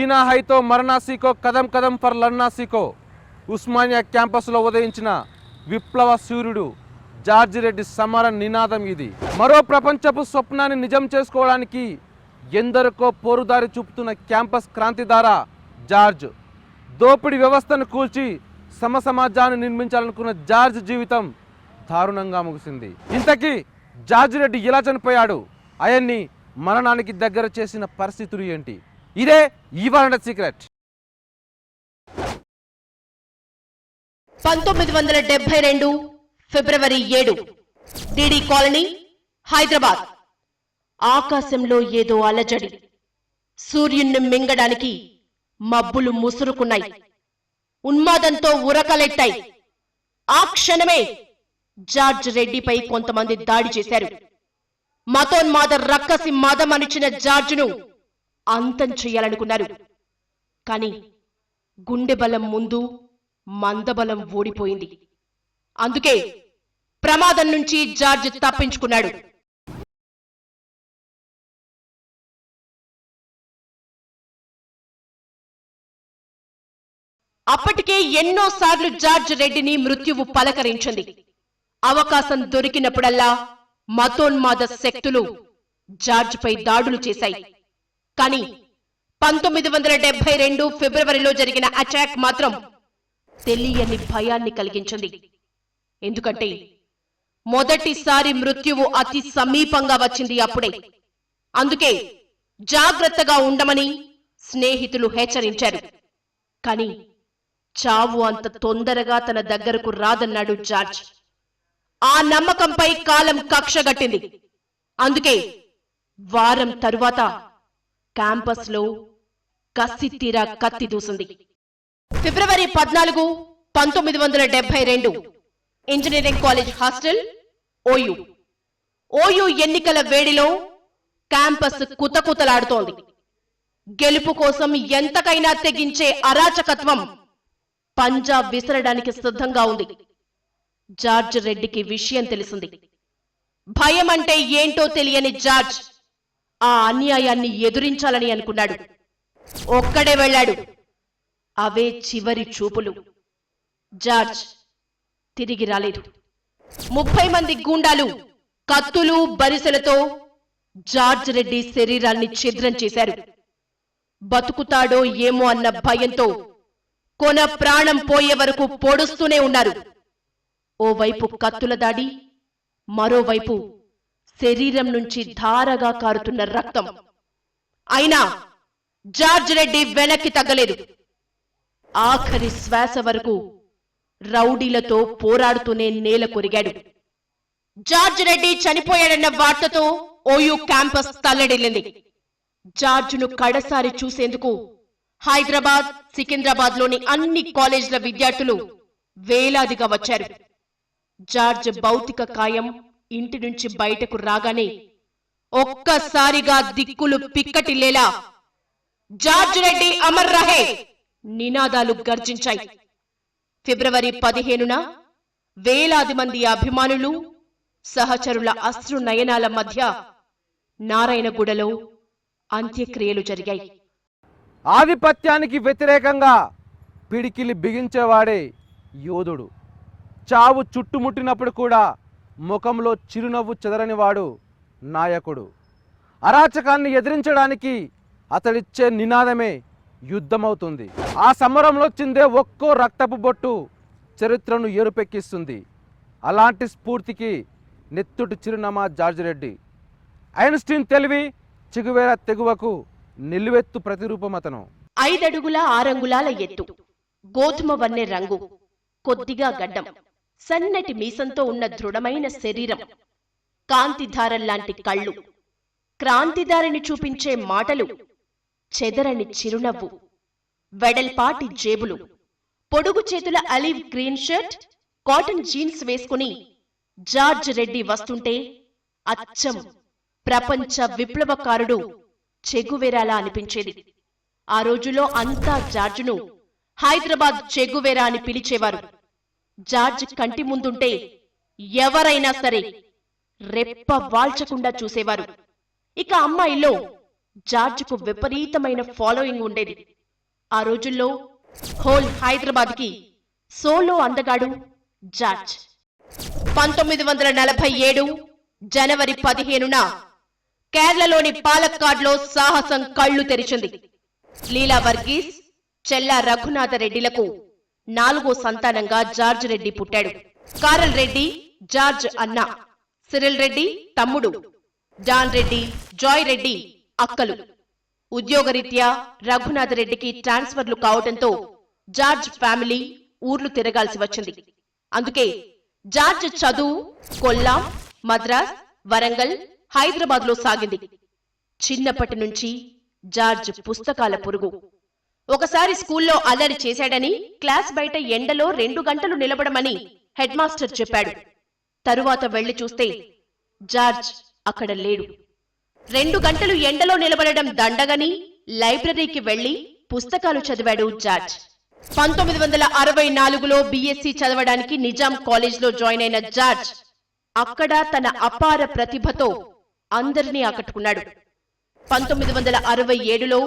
జీనా హైతో మరణా సీకో కదం కదం for లన్నా Seeko Osmania క్యాంపస్లో ఉదయించిన విప్లవ సూర్యుడు జార్జి రెడ్డి సమర నినాదం ఇది. మరో ప్రపంచపు స్వప్నాన్ని నిజం చేసుకోవడానికి ఎందరికో పోరుదారి చూపుతున్న క్యాంపస్ క్రాంతిదార జార్జ్. దోపిడీ వ్యవస్థను కూల్చి సమసమాజాన్ని నిర్మించాలనుకున్న జార్జ్ జీవితం దారుణంగా ముగిసింది. ఇంతకీ జార్జి రెడ్డి ఎలా చనిపోయాడు? ఆయన్ని మరణానికి దగ్గర చేసిన పరిస్థితులు ఏంటి? ఇదే ఇవాళ సీక్రెట్. 1972 ఫిబ్రవరి 7 డిడి కాలనీ హైదరాబాద్. ఆకాశంలో ఏదో అలజడి. సూర్యుణ్ణి మింగడానికి మబ్బులు ముసురుకున్నాయి. ఉన్మాదంతో ఉరకలెట్టాయి. ఆ క్షణమే జార్జ్ రెడ్డిపై కొంతమంది దాడి చేశారు. మతోన్మాద రక్కసి మదం అనిచిన జార్జ్ను అంతం చెయ్యాలనుకున్నారు. కాని గుండె బలం ముందు మందబలం ఓడిపోయింది. అందుకే ప్రమాదం నుంచి జార్జ్ తప్పించుకున్నాడు. అప్పటికే ఎన్నోసార్లు జార్జ్ రెడ్డిని మృత్యువు పలకరించింది. అవకాశం దొరికినప్పుడల్లా మతోన్మాద శక్తులు జార్జ్పై దాడులు చేశాయి. కానీ 1972 ఫిబ్రవరిలో జరిగిన అటాక్ మాత్రం తెలియని భయాన్ని కలిగించింది. ఎందుకంటే మొదటిసారి మృత్యువు అతి సమీపంగా వచ్చింది అప్పుడే. అందుకే జాగ్రత్తగా ఉండమని స్నేహితులు హెచ్చరించారు. కానీ చావు అంత తొందరగా తన దగ్గరకు రాదన్నాడు జార్జ్. ఆ నమ్మకంపై కాలం కక్షగట్టింది. అందుకే వారం తరువాత క్యాంపస్లో కసి తీరా కత్తి దూసింది. ఫిబ్రవరి 14, 1972 ఇంజనీరింగ్ కాలేజ్ హాస్టల్ ఓయూ ఎన్నికల వేడిలో క్యాంపస్ కుతకుతలాడుతోంది. గెలుపు కోసం ఎంతకైనా తెగించే అరాచకత్వం పంజా విసరడానికి సిద్ధంగా ఉంది. జార్జ్ రెడ్డికి విషయం తెలిసింది. భయం అంటే ఏంటో తెలియని జార్జ్ ఆ అన్యాయాన్ని ఎదురించాలని అనుకున్నాడు. ఒక్కడే వెళ్ళాడు. అవే చివరి చూపులు. జార్జ్ తిరిగి రాలేదు. 30 మంది గూండాలు కత్తులు బరిసెలతో జార్జ్ రెడ్డి శరీరాన్ని ఛిద్రం చేశారు. బతుకుతాడో ఏమో అన్న భయంతో కొన ప్రాణం పోయే వరకు పొడుస్తూనే ఉన్నారు. ఓవైపు కత్తుల దాడి, మరోవైపు శరీరం నుంచి ధారగా కారుతున్న రక్తం. అయినా జార్జ్ రెడ్డి వెనక్కి తగ్గలేదు. ఆఖరి శ్వాస వరకు రౌడీలతో పోరాడుతూనే నేల కొరిగాడు. జార్జ్ రెడ్డి చనిపోయాడన్న వార్తతో ఓయూ క్యాంపస్ తల్లడిల్లింది. జార్జ్ను కడసారి చూసేందుకు హైదరాబాద్, సికింద్రాబాద్ లోని అన్ని కాలేజీల విద్యార్థులు వేలాదిగా వచ్చారు. జార్జ్ భౌతిక కాయం ఇంటి నుంచి బయటకు రాగానే ఒక్కసారిగా దిక్కులు పిక్కటిల్లేలా జార్జ్ రెడ్డి అమర్ రహే నినాదాలు గర్జించాయి. ఫిబ్రవరి 15న వేలాది మంది అభిమానులు, సహచరుల అశ్రు నయనాల మధ్య నారాయణగూడలో అంత్యక్రియలు జరిగాయి. ఆధిపత్యానికి వ్యతిరేకంగా పిడికిలి బిగించేవాడే యోధుడు. చావు చుట్టుముట్టినప్పుడు కూడా ముఖంలో చిరునవ్వు చెదరనివాడు నాయకుడు. అరాచకాన్ని ఎదిరించడానికి అతడిచ్చే నినాదమే యుద్ధమవుతుంది. ఆ సమరంలో చిందే ఒక్కో రక్తపు బొట్టు చరిత్రను ఎరుపెక్కిస్తుంది. అలాంటి స్ఫూర్తికి నెత్తుటి చిరునామా జార్జ్ రెడ్డి. ఐన్స్టీన్ తెలివి, చిగువేర తెగువకు నిలువెత్తు ప్రతిరూపం అతను. 5 అడుగుల 6 అంగుళాల ఎత్తు, గోధుమ వన్నె రంగు, కొద్దిగా గడ్డం, సన్నటి మీసంతో ఉన్న దృఢమైన శరీరం, కాంతిధారల్లాంటి కళ్ళు, క్రాంతిదారిని చూపించే మాటలు, చెదరని చిరునవ్వు, వెడల్పాటి జేబులు, పొడుగు చేతుల alive green shirt, cotton jeans వేసుకుని జార్జ్ రెడ్డి వస్తుంటే అచ్చం ప్రపంచ విప్లవకారుడు చెగువెరాలా అనిపించేది. ఆ రోజులో అంతా జార్జ్ను హైదరాబాద్ చెగువెరా అని పిలిచేవారు. జార్జ్ కంటి ముందుంటే ఎవరైనా సరే రెప్ప వాల్చకుండా చూసేవారు. ఇక అమ్మాయిలో జార్జ్కు విపరీతమైన ఫాలోయింగ్ ఉండేది. ఆ రోజుల్లో హోల్ హైదరాబాద్కి సోలో అందగాడు జార్జ్. 1947 జనవరి 15న కేరళలోని పాలక్కాడ్లో సాహసం కళ్లు తెరిచింది. లీలా వర్గీస్, చెల్లా రఘునాథరెడ్డిలకు 4వ సంతానంగా జార్జ్ రెడ్డి పుట్టాడు. కారల్ రెడ్డి జార్జ్ అన్న, సిరిల్ రెడ్డి తమ్ముడు, డాన్ రెడ్డి, జాయ్ రెడ్డి అక్కలు. ఉద్యోగరీత్యా రఘునాథరెడ్డికి ట్రాన్స్ఫర్లు కావడంతో జార్జ్ ఫ్యామిలీ ఊర్లు తిరగాల్సి వచ్చింది. అందుకే జార్జ్ చదువు కొల్లాం, మద్రాస్, వరంగల్, హైదరాబాద్లో సాగింది. చిన్నప్పటి నుంచి జార్జ్ పుస్తకాల పురుగు. ఒకసారి స్కూల్లో అల్లరి చేశాడని క్లాస్ బయట ఎండలో 2 గంటలు నిలబడమని హెడ్ మాస్టర్ చెప్పాడు. తరువాత వెళ్లి చూస్తే జార్జ్ అక్కడ లేడు. 2 గంటలు ఎండలో నిలబడడం దండగని లైబ్రరీకి వెళ్లి పుస్తకాలు చదివాడు జార్జ్. 1964లో బీఎస్సీ చదవడానికి నిజాం కాలేజ్లో జాయిన్ అయిన జార్జ్ అక్కడ తన అపార ప్రతిభతో అందరినీ ఆకట్టుకున్నాడు. 1967లో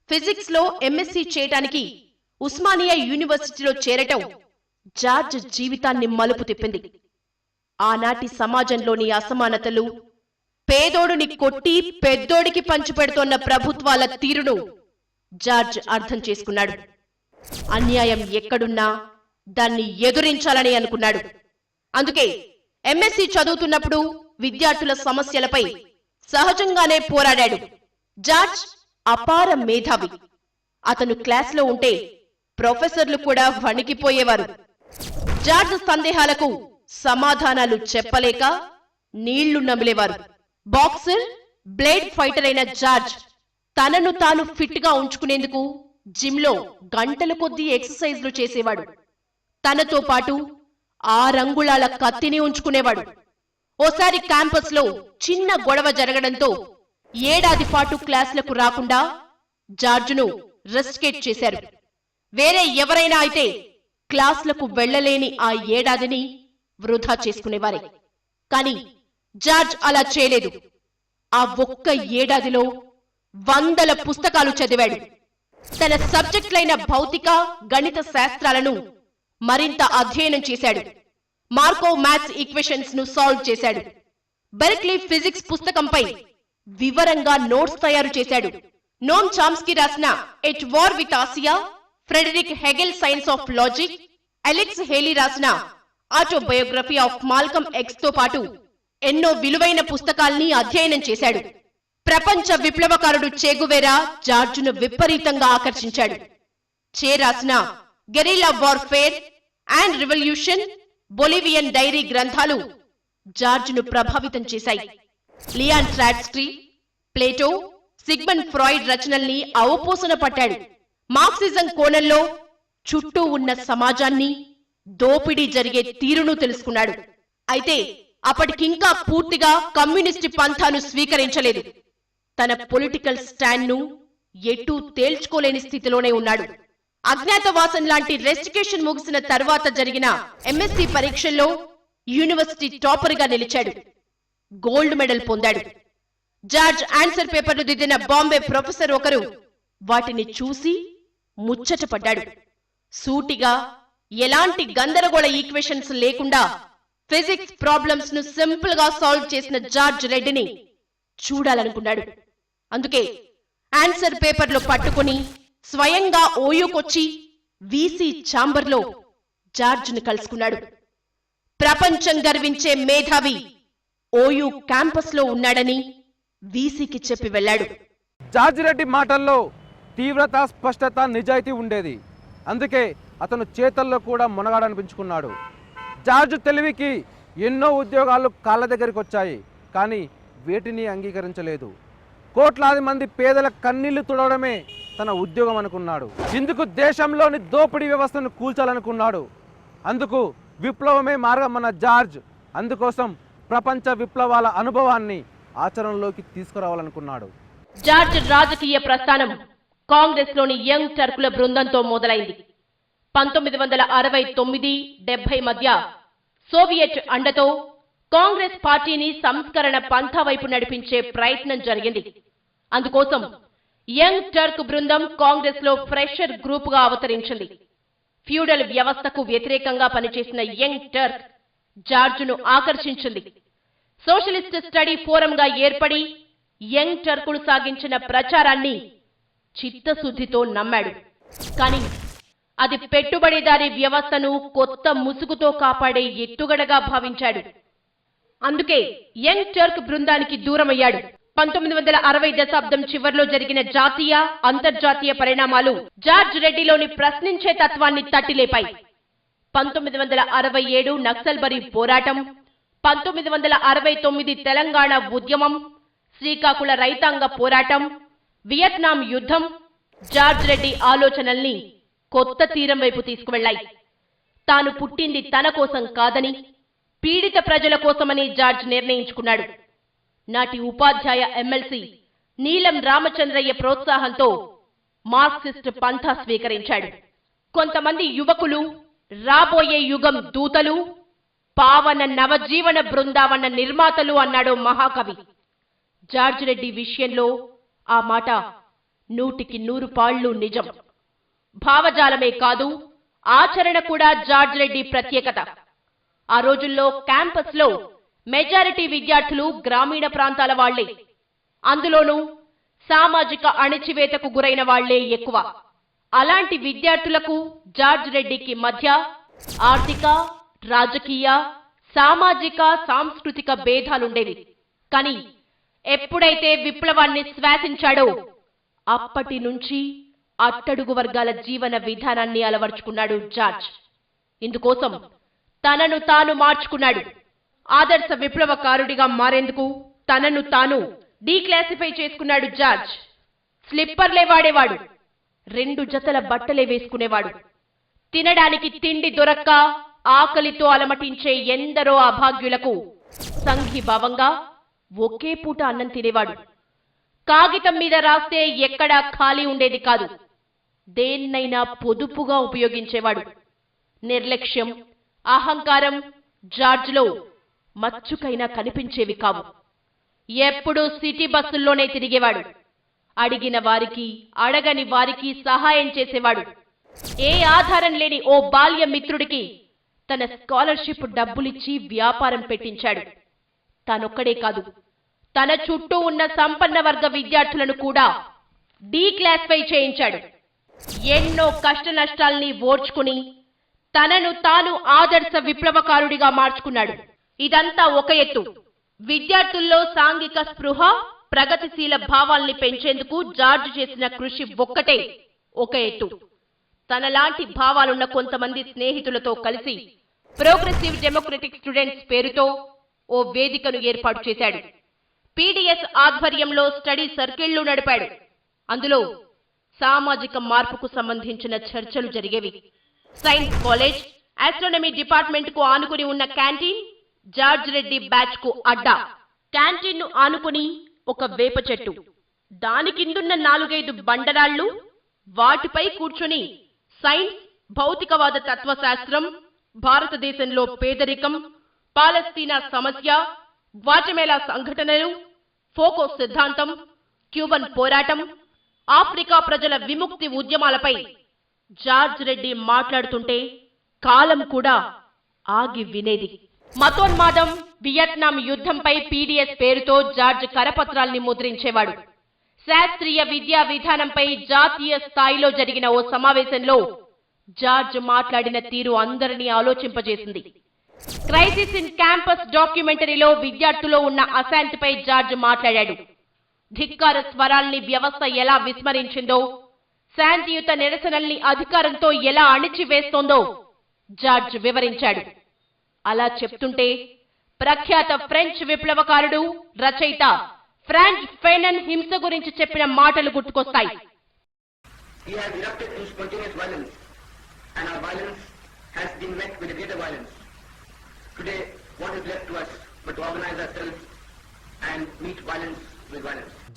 ఫిజిక్స్లో ఎంఎస్సీ చేయటానికి ఉస్మానియా యూనివర్సిటీలో చేరటం జార్జ్ జీవితాన్ని మలుపు తిప్పింది. ఆనాటి సమాజంలోని అసమానతలు, పేదోడుని కొట్టి పెద్దోడికి పంచిపెడుతోన్న ప్రభుత్వాల తీరును జార్జ్ అర్థం చేసుకున్నాడు. అన్యాయం ఎక్కడున్నా దాన్ని ఎదురించాలని అనుకున్నాడు. అందుకే ఎంఎస్సీ చదువుతున్నప్పుడు విద్యార్థుల సమస్యలపై సహజంగానే పోరాడాడు. జార్జ్ అపార మేధావి. అతను క్లాస్లో ఉంటే ప్రొఫెసర్లు కూడా వణికిపోయేవారు. జార్జ్ సందేహాలకు సమాధానాలు చెప్పలేక నీళ్లు నమిలేవారు. బాక్సర్, బ్లేడ్ ఫైటర్ అయిన జార్జ్ తనను తాను ఫిట్ గా ఉంచుకునేందుకు జిమ్లో గంటల కొద్దీ ఎక్సర్సైజ్లు చేసేవాడు. తనతో పాటు 6 అంగుళాల కత్తిని ఉంచుకునేవాడు. ఓసారి క్యాంపస్లో చిన్న గొడవ జరగడంతో 1 ఏడాది పాటు క్లాసులకు రాకుండా జార్జ్ను రెస్ట్రికేట్ చేశారు. వేరే ఎవరైనా అయితే క్లాసులకు వెళ్లలేని ఆ 1 ఏడాదిని వృధా చేసుకునేవారే. కానీ జార్జ్ అలా చేయలేదు. ఆ ఒక్క 1 ఏడాదిలో 100ల పుస్తకాలు చదివాడు. తన సబ్జెక్టులైన భౌతిక, గణిత శాస్త్రాలను మరింత అధ్యయనం చేశాడు. మార్కోవ్ మ్యాథ్స్ ఈక్వేషన్స్ ను సాల్వ్ చేశాడు. బెర్క్లీ ఫిజిక్స్ పుస్తకంపై వివరంగా నోట్స్ తయారు చేశాడు. నోమ్ చామ్స్కీ రాసిన at war with Asia, Friedrich Hegel science of logic, Alex Haley రాసిన ఆటోబయోగ్రఫీ ఆఫ్ మాల్కమ్ ఎక్స్ తో పాటు ఎన్నో విలువైన పుస్తకాల్ని అధ్యయనం చేశాడు. ప్రపంచ విప్లవకారుడు చెగువేరా జార్జ్ను విపరీతంగా ఆకర్షించాడు. చే రాసిన guerrilla warfare and revolution, Bolivian diary గ్రంథాలు జార్జ్ను ప్రభావితం చేశాయి. Leon Trotsky, Plato, Sigmund Freud రచనల్ని అవపోసన పట్టాడు. మార్క్సిజం కోణంలో చుట్టూ ఉన్న సమాజాన్ని, దోపిడీ జరిగే తీరును తెలుసుకున్నాడు. అయితే అప్పటికింకా పూర్తిగా కమ్యూనిస్టు పంథాను స్వీకరించలేదు. తన పొలిటికల్ స్టాండ్ను ఎటూ తేల్చుకోలేని స్థితిలోనే ఉన్నాడు. అజ్ఞాతవాసం లాంటి రెస్ట్రిక్షన్ ముగిసిన తర్వాత జరిగిన ఎంఎస్సీ పరీక్షల్లో యూనివర్సిటీ టాపర్గా నిలిచాడు. గోల్డ్ మెడల్ పొందాడు. జార్జ్ ఆన్సర్ పేపర్లు దిద్దిన బాంబే ప్రొఫెసర్ ఒకరు వాటిని చూసి ముచ్చటపడ్డాడు. సూటిగా, ఎలాంటి గందరగోళ ఈక్వేషన్స్ లేకుండా ఫిజిక్స్ ప్రాబ్లమ్స్ ను సింపుల్ గా సాల్వ్ చేసిన జార్జ్ రెడ్డిని చూడాలనుకున్నాడు. అందుకే ఆన్సర్ పేపర్లు పట్టుకుని స్వయంగా ఓయూకొచ్చి వీసీ ఛాంబర్లో జార్జ్ను కలుసుకున్నాడు. ప్రపంచం గర్వించే మేధావి ఓయూ క్యాంపస్లో ఉన్నాడని వీసీకి చెప్పి వెళ్లాడు. జార్జ్ రెడ్డి మాటల్లో తీవ్రత, స్పష్టత, నిజాయితీ ఉండేది. అందుకే అతను చేతల్లో కూడా మునగాడనిపించుకున్నాడు. జార్జ్ తెలివికి ఎన్నో ఉద్యోగాలు కాళ్ళ దగ్గరికి వచ్చాయి. కానీ వేటిని అంగీకరించలేదు. కోట్లాది మంది పేదల కన్నీళ్లు తుడవడమే తన ఉద్యోగం అనుకున్నాడు. ఇందుకు దేశంలోని దోపిడీ వ్యవస్థను కూల్చాలనుకున్నాడు. అందుకు విప్లవమే మార్గం మన జార్జ్. అందుకోసం ప్రపంచ విప్లవాల అనుభవాన్ని ఆచరణలోకి తీసుకురావాలనుకున్నాడు. జార్జ్ రాజకీయ ప్రస్థానం కాంగ్రెస్ లోని యంగ్ టర్కుల బృందంతో మొదలైంది. 1969-70 మధ్య సోవియట్ అండతో కాంగ్రెస్ పార్టీని సంస్కరణ పంథా వైపు నడిపించే ప్రయత్నం జరిగింది. అందుకోసం యంగ్ టర్క్ బృందం కాంగ్రెస్ లో ఫ్రెషర్ గ్రూప్ గా అవతరించింది. ఫ్యూడల్ వ్యవస్థకు వ్యతిరేకంగా పనిచేసిన యంగ్ టర్క్ జార్జ్ను ఆకర్షించింది. సోషలిస్ట్ స్టడీ ఫోరంగా ఏర్పడి యంగ్ టర్కులు సాగించిన ప్రచారాన్ని చిత్తశుద్ధితో నమ్మాడు. కానీ అది పెట్టుబడిదారీ వ్యవస్థను కొత్త ముసుగుతో కాపాడే ఎత్తుగడగా భావించాడు. అందుకే యంగ్ టర్క్ బృందానికి దూరమయ్యాడు. 1960 దశాబ్దం చివర్లో జరిగిన జాతీయ, అంతర్జాతీయ పరిణామాలు జార్జ్ రెడ్డిలోని ప్రశ్నించే తత్వాన్ని తట్టిలేపాయి. 1967 నక్సల్బరీ పోరాటం, 1969 తెలంగాణ ఉద్యమం, శ్రీకాకుళ రైతాంగ పోరాటం, వియత్నాం యుద్ధం జార్జ్ రెడ్డి ఆలోచనల్ని కొత్త తీరం వైపు తీసుకువెళ్లాయి. తాను పుట్టింది తన కోసం కాదని, పీడిత ప్రజల కోసమని జార్జ్ నిర్ణయించుకున్నాడు. నాటి ఉపాధ్యాయ ఎమ్మెల్సీ నీలం రామచంద్రయ్య ప్రోత్సాహంతో మార్క్సిస్ట్ పంథా స్వీకరించాడు. కొంతమంది యువకులు రాబోయే యుగం దూతలు, పావన నవజీవన బృందావన నిర్మాతలు అన్నాడు మహాకవి. జార్జ్ రెడ్డి విషయంలో ఆ మాట 100కి 100 నిజం. భావజాలమే కాదు, ఆచరణ కూడా జార్జ్ రెడ్డి ప్రత్యేకత. ఆ రోజుల్లో క్యాంపస్ లో మెజారిటీ విద్యార్థులు గ్రామీణ ప్రాంతాల వాళ్లే, అందులోనూ సామాజిక అణచివేతకు గురైన వాళ్లే ఎక్కువ. అలాంటి విద్యార్థులకు జార్జ్ రెడ్డికి మధ్య ఆర్థిక, రాజకీయ, సామాజిక, సాంస్కృతిక భేదాలుండేవి. కానీ ఎప్పుడైతే విప్లవాన్ని శ్వాసించాడో అప్పటి నుంచి అట్టడుగు వర్గాల జీవన విధానాన్ని అలవర్చుకున్నాడు జార్జ్. ఇందుకోసం తనను తాను మార్చుకున్నాడు. ఆదర్శ విప్లవకారుడిగా మారేందుకు తనను తాను డీక్లాసిఫై చేసుకున్నాడు జార్జ్. స్లిప్పర్లే వాడేవాడు, 2 జతల బట్టలే వేసుకునేవాడు. తినడానికి తిండి దొరక్క ఆకలితో అలమటించే ఎందరో అభాగ్యులకు సంఘీభావంగా ఒకే పూట అన్నం తినేవాడు. కాగితం మీద రాస్తే ఎక్కడా ఖాళీ ఉండేది కాదు. దేన్నైనా పొదుపుగా ఉపయోగించేవాడు. నిర్లక్ష్యం, అహంకారం జార్జ్లో మచ్చుకైనా కనిపించేవి కావు. ఎప్పుడూ సిటీ బస్సుల్లోనే తిరిగేవాడు. అడిగిన వారికి, అడగని వారికి సహాయం చేసేవాడు. ఏ ఆధారం లేని ఓ బాల్య మిత్రుడికి తన స్కాలర్షిప్ డబ్బులిచ్చి వ్యాపారం పెట్టించాడు. తానొక్కడే కాదు, తన చుట్టూ ఉన్న సంపన్న వర్గ విద్యార్థులను కూడా డీక్లాసిఫై చేయించాడు. ఎన్నో కష్ట నష్టాల్ని ఓర్చుకుని తనను తాను ఆదర్శ విప్లవకారుడిగా మార్చుకున్నాడు. ఇదంతా ఒక ఎత్తు. విద్యార్థుల్లో సాంఘిక స్పృహ, ప్రగతిశీల భావాల్ని పెంచేందుకు జార్జ్ చేసిన కృషి ఒక్కటే ఒక ఎత్తు. తనలాంటి భావాలున్న కొంతమంది స్నేహితులతో కలిసి ప్రోగ్రెసివ్ డెమోక్రటిక్ స్టూడెంట్స్ పేరుతో ఓ వేదికను ఏర్పాటు చేశాడు. పీడీఎస్ ఆధ్వర్యంలో స్టడీ సర్కిళ్లు నడిపాడు. అందులో సామాజిక మార్పుకు సంబంధించిన చర్చలు జరిగేవి. సైన్స్ కాలేజ్, ఆస్ట్రానమీ డిపార్ట్మెంట్ కు ఆనుకుని ఉన్న క్యాంటీన్ జార్జ్ రెడ్డి బ్యాచ్ కు అడ్డా. క్యాంటీన్ ను ఆనుకుని ఒక వేప చెట్టు, దాని కిందున్న 4-5 బండరాళ్లు, వాటిపై కూర్చుని సైన్స్, భౌతికవాద తత్వశాస్త్రం, భారతదేశంలో పేదరికం, పాలస్తీనా సమస్య, గ్వాటెమాలా సంఘటనలు, ఫోకో సిద్ధాంతం, క్యూబన్ పోరాటం, ఆఫ్రికా ప్రజల విముక్తి ఉద్యమాలపై జార్జ్ రెడ్డి మాట్లాడుతుంటే కాలం కూడా ఆగి వినేది. మతోన్మాదం, వియత్నాం యుద్ధంపై పీడీఎస్ పేరుతో జార్జ్ కరపత్రాల్ని ముద్రించేవాడు. శాస్త్రీయ విద్యా విధానంపై జాతీయ స్థాయిలో జరిగిన ఓ సమావేశంలో జార్జ్ మాట్లాడిన తీరు అందరినీ ఆలోచింపజేసింది. క్రైసిస్ ఇన్ క్యాంపస్ డాక్యుమెంటరీలో విద్యార్థుల్లో ఉన్న అశాంతిపై జార్జ్ మాట్లాడాడు. ధిక్కార స్వరాల్ని వ్యవస్థ ఎలా విస్మరించిందో, శాంతియుత నిరసనల్ని అధికారంతో ఎలా అణిచివేస్తోందో జార్జ్ వివరించాడు. అలా చెప్తుంటే ప్రఖ్యాత ఫ్రెంచ్ విప్లవకారుడు, రచయిత ఫ్రాంజ్ ఫెనన్ హింస గురించి చెప్పిన మాటలు గుర్తుకొస్తాయి.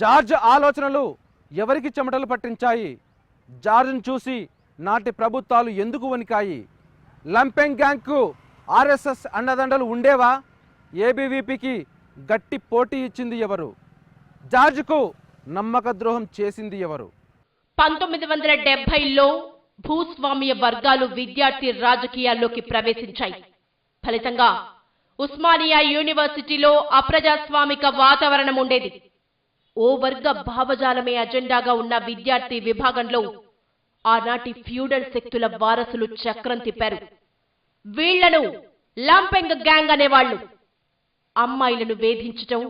జార్జ్ ఆలోచనలు ఎవరికి చెమటలు పట్టించాయి? జార్జ్ను చూసి నాటి ప్రభుత్వాలు ఎందుకు వణికాయి? లంపెంగ్ గ్యాంగ్కు ఆర్ఎస్ఎస్ అండదండలు ఉండేవా? ఏబీవీపీకి గట్టి పోటీ ఇచ్చింది ఎవరు? జార్జ్కు నమ్మక ద్రోహం చేసింది ఎవరు? 1970లో భూస్వామ్య వర్గాలు విద్యార్థి రాజకీయాల్లోకి ప్రవేశించాయి. ఫలితంగా ఉస్మానియా యూనివర్సిటీలో అప్రజాస్వామిక వాతావరణం ఉండేది. ఓ వర్గ భావజాలమే అజెండాగా ఉన్న విద్యార్థి విభాగంలో ఆనాటి ఫ్యూడల్ శక్తుల వారసులు చక్రం తిప్పారు. వీళ్లను లంపెంగ్ గ్యాంగ్ అనేవాళ్లు. అమ్మాయిలను వేధించటం,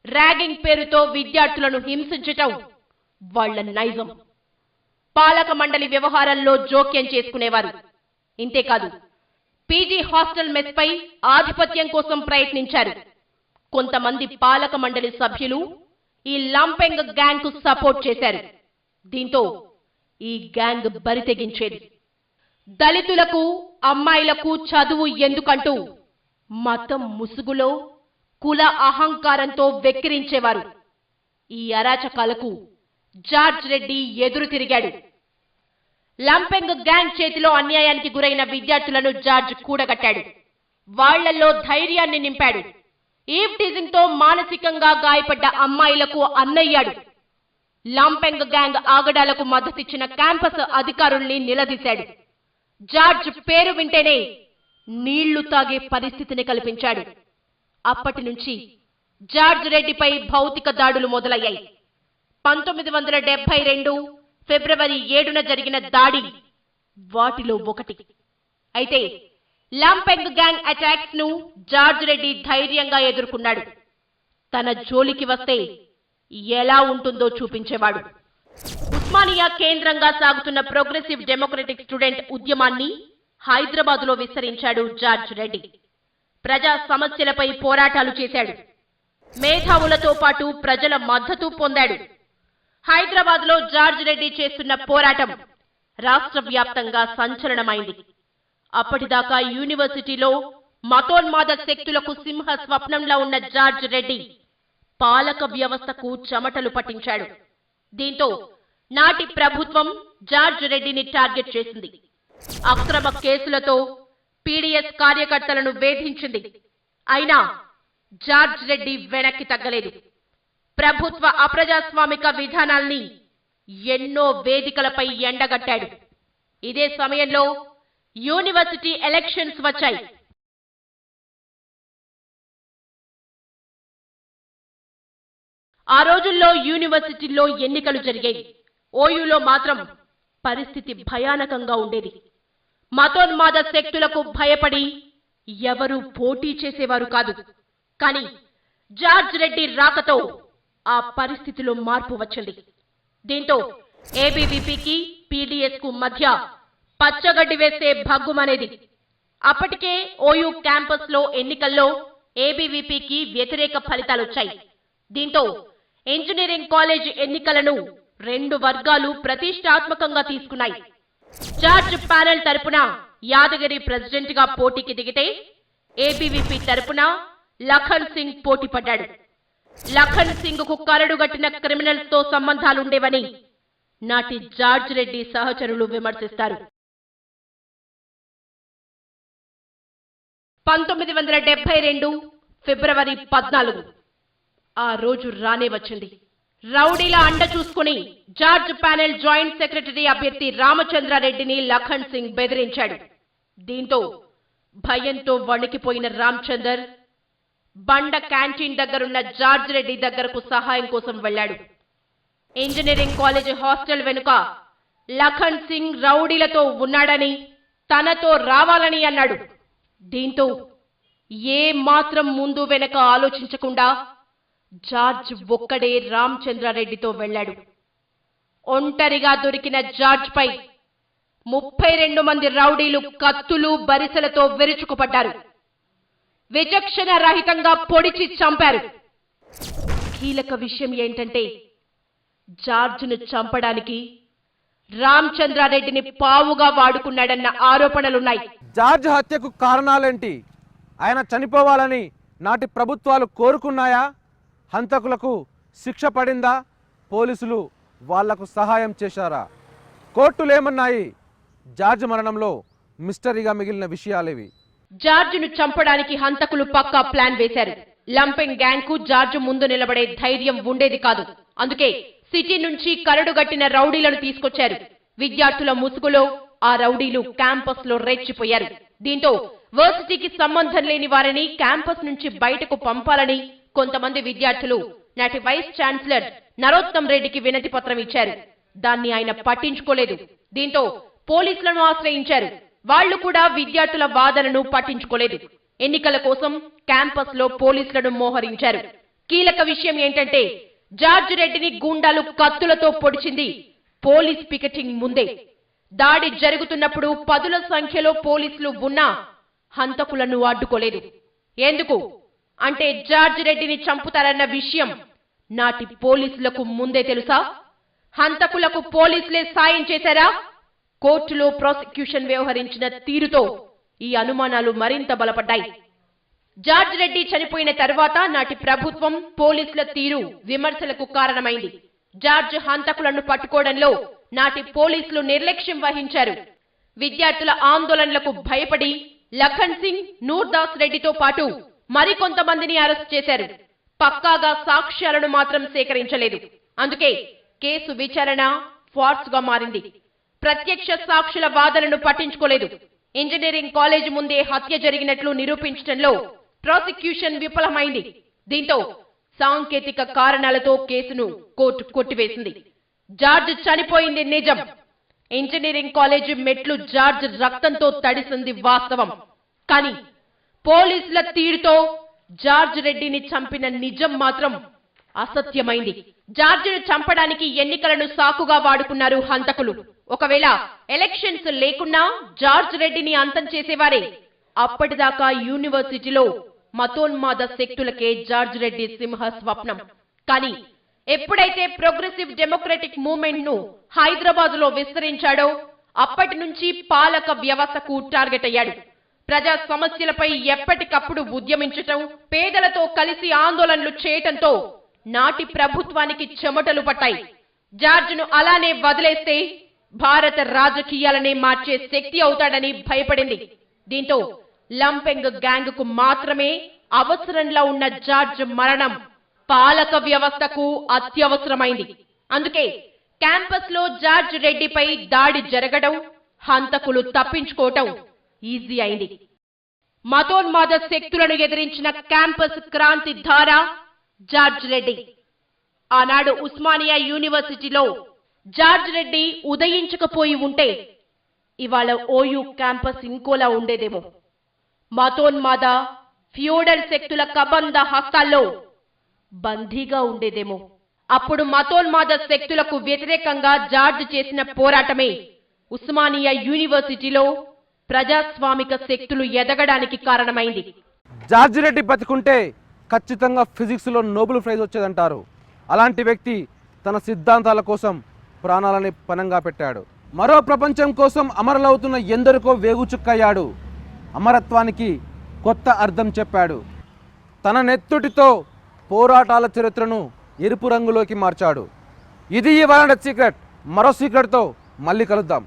ర్యాగింగ్ పేరుతో విద్యార్థులను హింసించటం వాళ్ల నైజం. పాలక మండలి వ్యవహారాల్లో జోక్యం చేసుకునేవారు. ఇంతేకాదు, పీజీ హాస్టల్ మెస్ పై ఆధిపత్యం కోసం ప్రయత్నించారు. కొంతమంది పాలక మండలి సభ్యులు ఈ లంపెంగ్ గ్యాంగ్ కు సపోర్ట్ చేశారు. దీంతో ఈ గ్యాంగ్ బరితెగించేది. దళితులకు, అమ్మాయిలకు చదువు ఎందుకంటూ మతం ముసుగులో కుల అహంకారంతో వెక్కిరించేవారు. ఈ అరాచకాలకు జార్జ్ రెడ్డి ఎదురు తిరిగాడు. లంపెంగ్ గ్యాంగ్ చేతిలో అన్యాయానికి గురైన విద్యార్థులను జార్జ్ కూడగట్టాడు. వాళ్లలో ధైర్యాన్ని నింపాడు. ఈవ్ టీజింగ్ తో మానసికంగా గాయపడ్డ అమ్మాయిలకు అన్నయ్యాడు. లంపెంగ్ గ్యాంగ్ ఆగడాలకు మద్దతిచ్చిన క్యాంపస్ అధికారుల్ని నిలదీశాడు. జార్జ్ పేరు వింటేనే నీళ్లు తాగే పరిస్థితిని కల్పించాడు. అప్పటి నుంచి జార్జ్ రెడ్డిపై భౌతిక దాడులు మొదలయ్యాయి. 1972 ఫిబ్రవరి 7న జరిగిన దాడి వాటిలో ఒకటి. అయితే లంపెంగ్ గ్యాంగ్ అటాక్స్ ను జార్జ్ రెడ్డి ధైర్యంగా ఎదుర్కొన్నాడు. తన జోలికి వస్తే ఎలా ఉంటుందో చూపించేవాడు. ఉస్మానియా కేంద్రంగా సాగుతున్న ప్రోగ్రెసివ్ డెమోక్రటిక్ స్టూడెంట్ ఉద్యమాన్ని హైదరాబాద్లో విస్తరించాడు జార్జ్ రెడ్డి. ప్రజా సమస్యలపై పోరాటాలు చేశాడు. మేధావులతో పాటు ప్రజల మద్దతు పొందాడు. హైదరాబాద్లో జార్జ్ రెడ్డి చేస్తున్న పోరాటం రాష్ట్ర వ్యాప్తంగా సంచలనమైంది. అప్పటిదాకా యూనివర్సిటీలో మతోన్మాద శక్తులకు సింహ స్వప్నంలా ఉన్న జార్జ్ రెడ్డి పాలక వ్యవస్థకు చెమటలు పట్టించాడు. దీంతో నాటి ప్రభుత్వం జార్జ్ రెడ్డిని టార్గెట్ చేసింది. అక్రమ కేసులతో పీడీఎస్ కార్యకర్తలను వేధించింది. అయినా జార్జ్ రెడ్డి వెనక్కి తగ్గలేదు. ప్రభుత్వ అప్రజాస్వామిక విధానాల్ని ఎన్నో వేదికలపై ఎండగట్టాడు. ఇదే సమయంలో యూనివర్సిటీ ఎలక్షన్స్ వచ్చాయి. ఆ రోజుల్లో యూనివర్సిటీల్లో ఎన్నికలు జరిగాయి. ఓయూలో మాత్రం పరిస్థితి భయానకంగా ఉండేది. మతోన్మాద శక్తులకు భయపడి ఎవరూ పోటీ చేసేవారు కాదు. కానీ జార్జ్ రెడ్డి రాకతో ఆ పరిస్థితిలో మార్పు వచ్చింది. దీంతో ఏబీవీపీకి పీడీఎస్ కు మధ్య పచ్చగడ్డి వేస్తే భగ్గుమనేది. అప్పటికే ఓయూ క్యాంపస్ లో ఎన్నికల్లో ఏబీవీపీకి వ్యతిరేక ఫలితాలొచ్చాయి. దీంతో ఇంజనీరింగ్ కాలేజ్ ఎన్నికలను రెండు వర్గాలు ప్రతిష్టాత్మకంగా తీసుకున్నాయి. జార్జ్ ప్యానెల్ తరపున యాదగిరి ప్రెసిడెంట్ గా పోటీకి దిగితే ఏబీవీపీ తరపున లఖన్ సింగ్ పోటీ పడ్డాడు. లఖన్ సింగ్ కు కరడుగట్టిన క్రిమినల్స్ తో సంబంధాలుండేవని నాటి జార్జ్ రెడ్డి సహచరులు విమర్శిస్తారు. 1972 ఫిబ్రవరి 14 ఆ రోజు రానే వచ్చింది. రౌడీల అండ చూసుకుని జార్జ్ ప్యానెల్ జాయింట్ సెక్రటరీ అభ్యర్థి రామచంద్రారెడ్డిని లఖన్ సింగ్ బెదిరించాడు. దీంతో భయంతో వణికిపోయిన రామచందర్ బండ క్యాంటీన్ దగ్గరున్న జార్జ్ రెడ్డి దగ్గరకు సహాయం కోసం వెళ్లాడు. ఇంజనీరింగ్ కాలేజ్ హాస్టల్ వెనుక లఖన్ సింగ్ రౌడీలతో ఉన్నాడని, తనతో రావాలని అన్నాడు. దీంతో ఏ మాత్రం ముందు వెనక ఆలోచించకుండా జార్జ్ ఒక్కడే రామచంద్రారెడ్డితో వెళ్లాడు. ఒంటరిగా దొరికిన జార్జ్ పై 32 మంది రౌడీలు కత్తులు బరిసెలతో విరుచుకుపడ్డారు. విచక్షణ రహితంగా పొడిచి చంపారు. కీలక విషయం ఏంటంటే జార్జ్ను చంపడానికి రామచంద్రారెడ్డిని పావుగా వాడుకున్నాడన్న ఆరోపణలున్నాయి. జార్జ్ హత్యకు కారణాలేంటి? ఆయన చనిపోవాలని నాటి ప్రభుత్వాలు కోరుకున్నాయా? హంతకులకు శిక్ష పడిందా? పోలీసులు వాళ్లకు సహాయం చేశారా? కోర్టులేమన్నాయి? జార్జ్ మరణంలో మిస్టరీగా మిగిలిన విషయాలేవి? జార్జ్ను చంపడానికి హంతకులు పక్కా ప్లాన్ వేశారు. లంపెంగ్ గ్యాంగ్ కు జార్జ్ ముందు నిలబడే ధైర్యం ఉండేది కాదు. అందుకే సిటీ నుంచి కరడుగట్టిన రౌడీలను తీసుకొచ్చారు. విద్యార్థుల ముసుగులో ఆ రౌడీలు క్యాంపస్ లో రెచ్చిపోయారు. దీంతో వర్సిటీకి సంబంధం లేని వారిని క్యాంపస్ నుంచి బయటకు పంపాలని కొంతమంది విద్యార్థులు నాటి వైస్ ఛాన్సలర్ నరోత్తం రెడ్డికి వినతి పత్రం ఇచ్చారు. దాన్ని ఆయన పట్టించుకోలేదు. దీంతో పోలీసులను ఆశ్రయించారు. వాళ్లు కూడా విద్యార్థుల వాదనను పట్టించుకోలేదు. ఎన్నికల కోసం క్యాంపస్ లో పోలీసులను మోహరించారు. కీలక విషయం ఏంటంటే జార్జ్ రెడ్డిని గూండాలు కత్తులతో పొడిచింది పోలీస్ పికెటింగ్ ముందే. దాడి జరుగుతున్నప్పుడు పదుల సంఖ్యలో పోలీసులు ఉన్నా హంతకులను అడ్డుకోలేదు. ఎందుకు అంటే జార్జ్ రెడ్డిని చంపుతారన్న విషయం నాటి పోలీసులకు ముందే తెలుసా? హంతకులకు పోలీసులే సాయం చేశారా? కోర్టులో ప్రాసిక్యూషన్ వ్యవహరించిన తీరుతో ఈ అనుమానాలు మరింత బలపడ్డాయి. జార్జ్ రెడ్డి చనిపోయిన తర్వాత నాటి ప్రభుత్వం పోలీసుల తీరు విమర్శలకు కారణమైంది. జార్జ్ హంతకులను పట్టుకోవడంలో నాటి పోలీసులు నిర్లక్ష్యం వహించారు. విద్యార్థుల ఆందోళనలకు భయపడి లఖన్ సింగ్, నూర్దాస్ రెడ్డితో పాటు మరికొంతమందిని అరెస్ట్ చేశారు. పక్కాగా సాక్ష్యాలను మాత్రం సేకరించలేదు. అందుకే కేసు విచారణ ఫార్స్ గా మారింది. ప్రత్యక్ష సాక్షుల వాదనను పట్టించుకోలేదు. ఇంజనీరింగ్ కాలేజ్ ముందే హత్య జరిగినట్లు నిరూపించడంలో ప్రాసిక్యూషన్ విఫలమైంది. దీంతో సాంకేతిక కారణాలతో కేసును కోర్టు కొట్టివేసింది. జార్జ్ చనిపోయింది నిజం. ఇంజనీరింగ్ కాలేజ్ మెట్లు జార్జ్ రక్తంతో తడిసింది వాస్తవం. కానీ పోలీసుల తీరుతో జార్జ్ రెడ్డిని చంపిన నిజం మాత్రం అసత్యమైంది. జార్జ్ను చంపడానికి ఎన్నికలను సాకుగా వాడుకున్నారు హంతకులు. ఒకవేళ ఎలక్షన్స్ లేకున్నా జార్జ్ రెడ్డిని అంతం చేసేవారే. అప్పటిదాకా యూనివర్సిటీలో మతోన్మాద శక్తులకే జార్జ్ రెడ్డి సింహ స్వప్నం. కానీ ఎప్పుడైతే ప్రోగ్రెసివ్ డెమోక్రటిక్ మూవ్మెంట్ ను హైదరాబాద్ లో విస్తరించాడో అప్పటి నుంచి పాలక వ్యవస్థకు టార్గెట్ అయ్యాడు. ప్రజా సమస్యలపై ఎప్పటికప్పుడు ఉద్యమించటం, పేదలతో కలిసి ఆందోళనలు చేయటంతో నాటి ప్రభుత్వానికి చెమటలు పట్టాయి. జార్జ్ను అలానే వదిలేస్తే భారత రాజకీయాలనే మార్చే శక్తి అవుతాడని భయపడింది. దీంతో లంపెంగ్ గ్యాంగ్ కు మాత్రమే అవసరంలా ఉన్న జార్జ్ మరణం పాలక వ్యవస్థకు అత్యవసరమైంది. అందుకే క్యాంపస్ లో జార్జ్ రెడ్డిపై దాడి జరగడం, హంతకులు తప్పించుకోవటం ఈజీ అయింది. మతోన్మాద శక్తులను ఎదిరించిన క్యాంపస్ క్రాంతి ధార జార్జ్ రెడ్డి. ఆనాడు ఉస్మానియా యూనివర్సిటీలో జార్జ్ రెడ్డి ఉదయించకపోయి ఉంటే ఇవాళ ఓయూ క్యాంపస్ ఇంకోలా ఉండేదేమో. మతోన్మాద ఫ్యూడల్ శక్తుల కబంధ హస్తాల్లో బందీగా ఉండేదేమో. అప్పుడు మతోన్మాద శక్తులకు వ్యతిరేకంగా జార్జ్ చేసిన పోరాటమే ఉస్మానియా యూనివర్సిటీలో ప్రజాస్వామిక శక్తులు ఎదగడానికి కారణమైంది. జార్జ్ రెడ్డి బతికుంటే ఖచ్చితంగా ఫిజిక్స్లో నోబెల్ ప్రైజ్ వచ్చేదంటారు. అలాంటి వ్యక్తి తన సిద్ధాంతాల కోసం ప్రాణాలని పణంగా పెట్టాడు. మరో ప్రపంచం కోసం అమరులవుతున్న ఎందరికో వేగుచుక్కయ్యాడు. అమరత్వానికి కొత్త అర్థం చెప్పాడు. తన నెత్తుటితో పోరాటాల చరిత్రను ఎరుపు రంగులోకి మార్చాడు. ఇది ఇవాళ సీక్రెట్. మరో సీక్రెట్తో మళ్ళీ కలుద్దాం.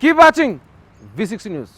Keep watching V6 news.